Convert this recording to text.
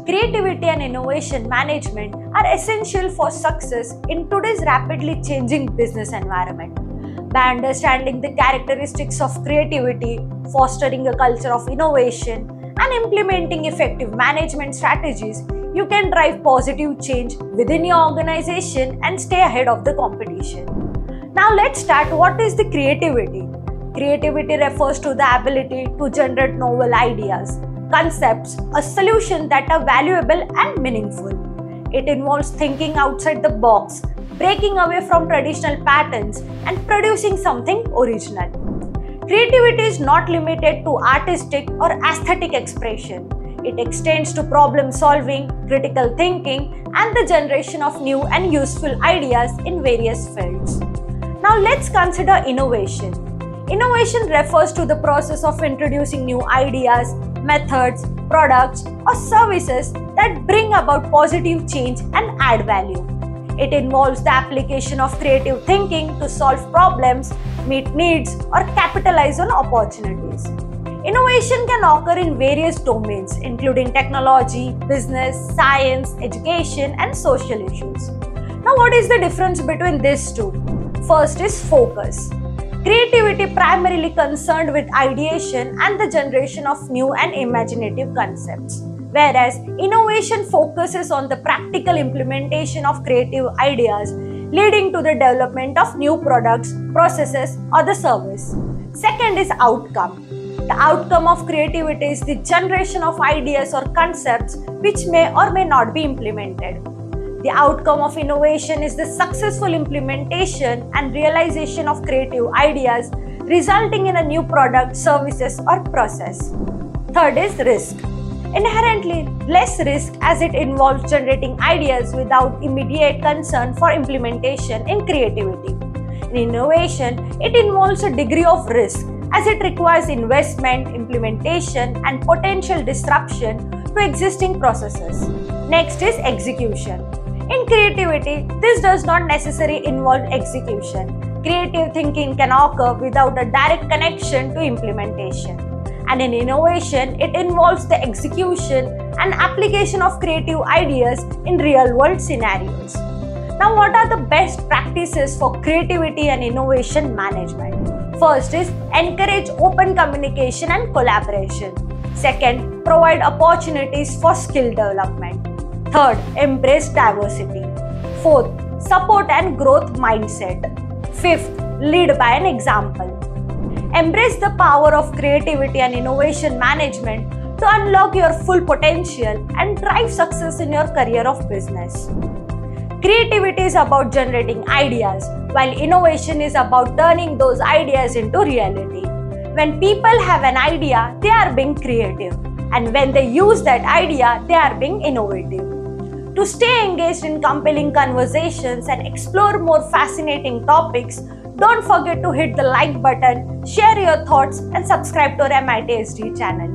Creativity and innovation management are essential for success in today's rapidly changing business environment. By understanding the characteristics of creativity, fostering a culture of innovation, and implementing effective management strategies, you can drive positive change within your organization and stay ahead of the competition. Now let's start. What is the creativity? Creativity refers to the ability to generate novel ideas, concepts, or solutions that are valuable and meaningful. It involves thinking outside the box, breaking away from traditional patterns, and producing something original. Creativity is not limited to artistic or aesthetic expression. It extends to problem solving, critical thinking, and the generation of new and useful ideas in various fields. Now let's consider innovation. Innovation refers to the process of introducing new ideas, methods, products, or services that bring about positive change and add value. It involves the application of creative thinking to solve problems, meet needs, or capitalize on opportunities. Innovation can occur in various domains, including technology, business, science, education, and social issues. Now, what is the difference between these two? First is focus. Creativity primarily concerned with ideation and the generation of new and imaginative concepts, whereas innovation focuses on the practical implementation of creative ideas, leading to the development of new products, processes, or the service. Second is outcome. The outcome of creativity is the generation of ideas or concepts which may or may not be implemented. The outcome of innovation is the successful implementation and realization of creative ideas, resulting in a new product, services, or process. Third is risk. Inherently less risk as it involves generating ideas without immediate concern for implementation in creativity. In innovation, it involves a degree of risk as it requires investment, implementation, and potential disruption to existing processes. Next is execution. In creativity, this does not necessarily involve execution. Creative thinking can occur without a direct connection to implementation. And in innovation, it involves the execution and application of creative ideas in real-world scenarios. Now, what are the best practices for creativity and innovation management? First is encourage open communication and collaboration. Second, provide opportunities for skill development. Third, embrace diversity. Fourth, support and growth mindset. Fifth, lead by an example. Embrace the power of creativity and innovation management to unlock your full potential and drive success in your career of business. Creativity is about generating ideas, while innovation is about turning those ideas into reality. When people have an idea, they are being creative, and when they use that idea, they are being innovative. To stay engaged in compelling conversations and explore more fascinating topics, don't forget to hit the like button, share your thoughts, and subscribe to our MITSD channel.